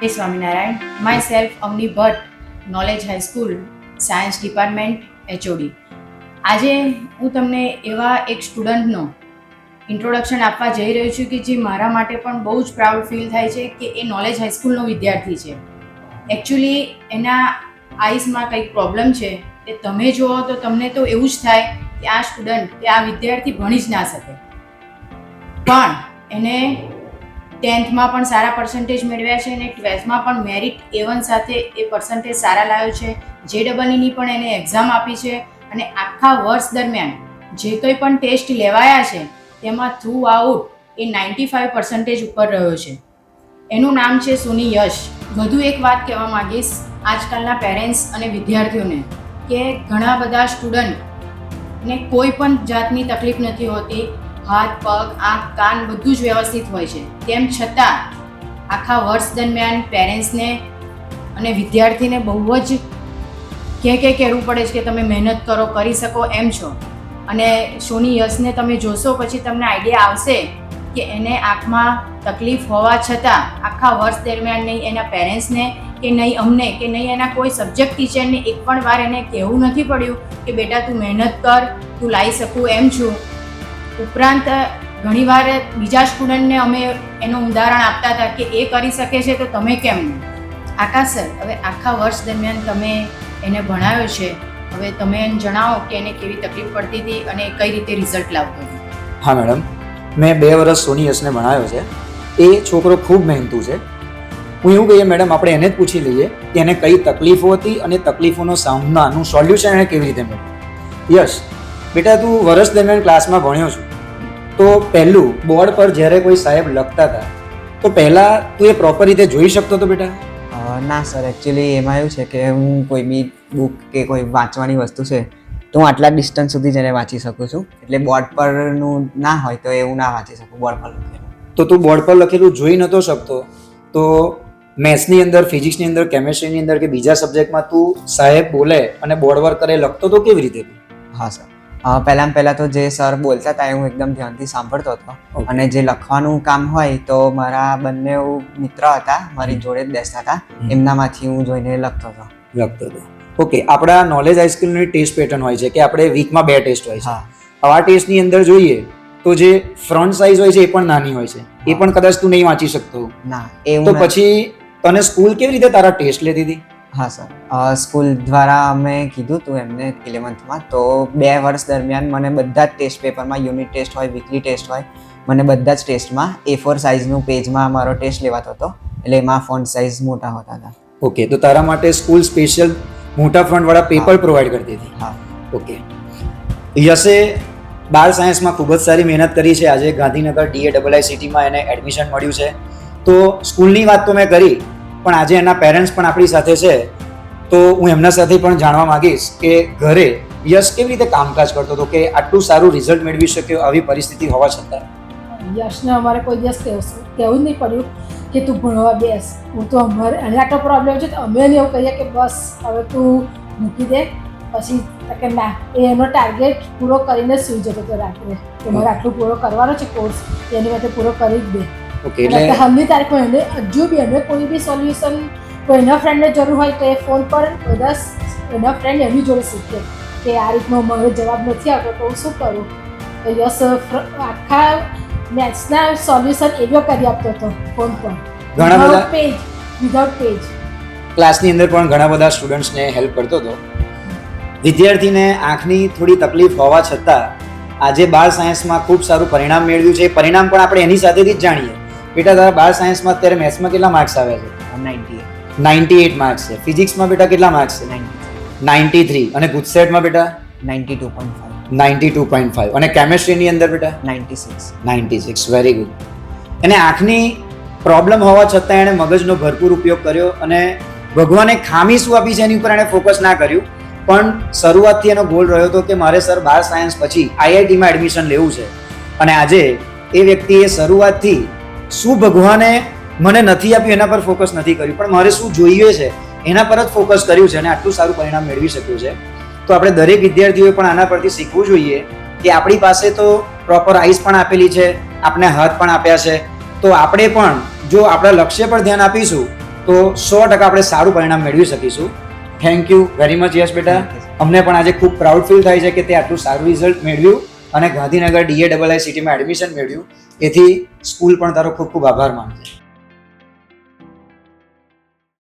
Hey Swaminarayan, myself Amni Bhatt, Knowledge High School, Science Department, HOD. આજે હું તમને એવા એક સ્ટુડન્ટનો ઇન્ટ્રોડક્શન આપવા જઈ રહી છું કે જે મારા માટે પણ બહુ જ પ્રાઉડ ફીલ થાય છે કે એ નોલેજ હાઈસ્કૂલનો વિદ્યાર્થી છે. એકચ્યુઅલી એના આઈસમાં કંઈક પ્રોબ્લેમ છે એ તમે જુઓ તો તમને તો એવું જ થાય કે આ સ્ટુડન્ટ કે આ વિદ્યાર્થી ભણી જ ના શકે, પણ એને 10th પણ સારા પર્સન્ટેજ મેળવ્યા છે અને 12th પણ મેરિટ A1 સાથે એ પર્સન્ટેજ સારા લાવ્યો છે. JEEની પણ એને એક્ઝામ આપી છે અને આખા વર્ષ દરમિયાન જે કંઈ પણ ટેસ્ટ લેવાયા છે તેમાં થ્રુ આઉટ એ 95% ઉપર રહ્યો છે. એનું નામ છે સોની યશ. વધુ એક વાત કહેવા માંગીશ આજકાલના પેરેન્ટ્સ અને વિદ્યાર્થીઓને કે ઘણા બધા સ્ટુડન્ટને કોઈ પણ જાતની તકલીફ નથી હોતી. હાથ, પગ, આંખ, કાન બધું જ વ્યવસ્થિત હોય છે. તેમ છતાં આખા વર્ષ દરમિયાન પેરેન્ટ્સને અને વિદ્યાર્થીને બહુ જ કહેવું પડે છે કે તમે મહેનત કરો, કરી શકો એમ છો. અને સોની યશને તમે જોશો પછી તમને આઈડિયા આવશે કે એને આંખમાં તકલીફ હોવા છતાં આખા વર્ષ દરમિયાન નહીં એના પેરેન્ટ્સને કે નહીં અમને કે નહીં એના કોઈ સબ્જેક્ટ ટીચરને એક પણ વાર એને કહેવું નથી પડ્યું કે બેટા તું મહેનત કર, તું લાવી શકું એમ છું. ઉપરાંત ઘણીવાર બીજા સ્ટુડન્ટને અમે એનું ઉદાહરણ આપતા હતા કે એ કરી શકે છે તો તમે કેમ નહીં. આકાશ સર, હવે આખા વર્ષ દરમિયાન તમે એને ભણાવ્યો છે, હવે તમે એને જણાવો કે એને કેવી તકલીફ પડતી હતી અને કઈ રીતે રિઝલ્ટ લાવતો હતો. હા મેડમ, મેં 2 વર્ષ સોની યશને ભણાવ્યો છે. એ છોકરો ખૂબ મહેનતુ છે. હું એવું કહીએ મેડમ આપણે એને જ પૂછી લઈએ કે એને કઈ તકલીફો હતી અને તકલીફોનો સામનાનું સોલ્યુશન એને કેવી રીતે મળ્યું. યશ બેટા, તું વર્ષ દરમિયાન ક્લાસમાં ભણ્યો છું તો પહેલું બોર્ડ પર જ્યારે કોઈ સાહેબ લખતા હતા તો પહેલાં તું એ પ્રોપર રીતે જોઈ શકતો હતો બેટા? ના સર, એકચ્યુઅલી એમાં એવું છે કે હું કોઈ બી બુક કે કોઈ વાંચવાની વસ્તુ છે તો હું આટલા ડિસ્ટન્સ સુધી જઈને વાંચી શકું છું. એટલે બોર્ડ પરનું ના હોય તો એવું ના વાંચી શકું બોર્ડ પર લખેલું. તો તું બોર્ડ પર લખેલું જોઈ નહોતો શકતો તો મેથ્સની અંદર, ફિઝિક્સની અંદર, કેમેસ્ટ્રીની અંદર કે બીજા સબ્જેક્ટમાં તું સાહેબ બોલે અને બોર્ડ પર કરે લખતો તો કેવી રીતે? હા સર, પહેલાં તો જે સર બોલતા હતા એ હું એકદમ ધ્યાનથી સાંભળતો હતો. અને જે લખવાનું કામ હોય તો મારા બંને મિત્ર હતા મારી જોડે જ બેસતા હતા, એમનામાંથી હું જોઈને લખતો હતો. ઓકે, આપણા નોલેજ હાઈસ્કૂલની ટેસ્ટ પેટર્ન હોય છે કે આપણે વીકમાં 2 ટેસ્ટ હોય છે. હા, આ ટેસ્ટની અંદર જોઈએ તો જે ફ્રન્ટ સાઇઝ હોય છે એ પણ નાની હોય છે, એ પણ કદાચ તું નહીં વાંચી શકતો. ના એવું તો પછી તને સ્કૂલ કેવી રીતે તારા ટેસ્ટ લેતી હતી? હા સર, સ્કૂલ દ્વારા અમે કીધું હતું એમને 11th તો 2 વર્ષ દરમિયાન મને બધા જ ટેસ્ટ પેપરમાં યુનિટ ટેસ્ટ હોય, વીકલી ટેસ્ટ હોય, મને બધા જ ટેસ્ટમાં A4 સાઇઝનું પેજમાં મારો ટેસ્ટ લેવાતો હતો. એટલે એમાં ફોન્ટ સાઇઝ મોટા હોતા હતા. ઓકે, તો તારા માટે સ્કૂલ સ્પેશિયલ મોટા ફ્રન્ટવાળા પેપર પ્રોવાઈડ કરતી હતી? હા. ઓકે, યશે બાર સાયન્સમાં ખૂબ જ સારી મહેનત કરી છે. આજે ગાંધીનગર DAIICTમાં એને એડમિશન મળ્યું છે. તો સ્કૂલની વાત તો મેં કરી, પણ આજે એના પેરેન્ટ્સ પણ આપણી સાથે છે તો હું એમના સાથે પણ જાણવા માંગીશ કે ઘરે યશ કેવી રીતે કામકાજ કરતો હતો કે આટલું સારું રિઝલ્ટ મેળવી શક્યો આવી પરિસ્થિતિ હોવા છતાં. યશને અમારે કોઈ દિવસ કહેવું જ નહીં પડ્યું કે તું ભણવા બેસ. હું તો અમારે એને આટલો પ્રોબ્લેમ છે તો અમે એને એવું કહીએ કે બસ હવે તું મૂકી દે. પછી કે ના, એ એનો ટાર્ગેટ પૂરો કરીને સૂઈ જતો હતો રાત્રે કે મારે આટલું પૂરો કરવાનો છે કોર્સ, એની માટે પૂરો કરી જ દે. ઓકે, એટલે હાલની તારીખમાં એને હજુ બી એને કોઈ બી સોલ્યુશન કોઈના ફ્રેન્ડને જરૂર હોય તો એ ફોન પર બધા એના ફ્રેન્ડ એની જોડે શીખે કે આ રીતનો મારો જવાબ નથી આવતો તો હું શું કરું. તો યસ આખા મેથ્સના સોલ્યુશન એવો કરી આપતો હતો ફોન પર, ઘણા બધા વિધાઉટ પેજ. ક્લાસની અંદર પણ ઘણા બધા સ્ટુડન્ટ્સને હેલ્પ કરતો હતો. વિદ્યાર્થીને આંખની થોડી તકલીફ હોવા છતાં આજે 12 સાયન્સમાં ખૂબ સારું પરિણામ મેળવ્યું છે. પરિણામ પણ આપણે એની સાથેથી જ જાણીએ. બેટા, તારા 12 સાયન્સમાં અત્યારે મેથ્સમાં કેટલા માર્ક્સ આવ્યા છે? 98 માર્ક્સ છે. ફિઝિક્સમાં બેટા કેટલા માર્ક્સ છે? 93. અને ગુજસેટમાં બેટા 92.5. અને કેમેસ્ટ્રીની અંદર બેટા 96. Very good. એને આંખની પ્રોબ્લેમ હોવા છતાં એણે મગજનો ભરપૂર ઉપયોગ કર્યો અને ભગવાને ખામી શું આપી છે એની ઉપર એણે ફોકસ ના કર્યું, પણ શરૂઆતથી એનો ગોલ રહ્યો હતો કે મારે સર 12 સાયન્સ પછી IITમાં એડમિશન લેવું છે. અને આજે એ વ્યક્તિએ શરૂઆતથી શું ભગવાને મને નથી આપ્યું એના પર ફોકસ નથી કર્યું, પણ મારે શું જોઈએ છે એના પર જ ફોકસ કર્યું છે અને આટલું સારું પરિણામ મેળવી શક્યું છે. તો આપણે દરેક વિદ્યાર્થીઓએ પણ આના પરથી શીખવું જોઈએ કે આપણી પાસે તો પ્રોપર આઈસ પણ આપેલી છે, આપણે હાથ પણ આપ્યા છે, તો આપણે પણ જો આપણા લક્ષ્ય પર ધ્યાન આપીશું તો 100% આપણે સારું પરિણામ મેળવી શકીશું. થેન્ક યુ વેરી મચ યશ બેટા. Thank you, sir. અમને પણ આજે ખૂબ પ્રાઉડ ફીલ થાય છે કે તે આટલું સારું રિઝલ્ટ મેળવ્યું અને ગાંધીનગર DAIICTમાં એડમિશન મેળવ્યું. એથી સ્કૂલ પણ તારો ખૂબ ખૂબ આભાર માને છે.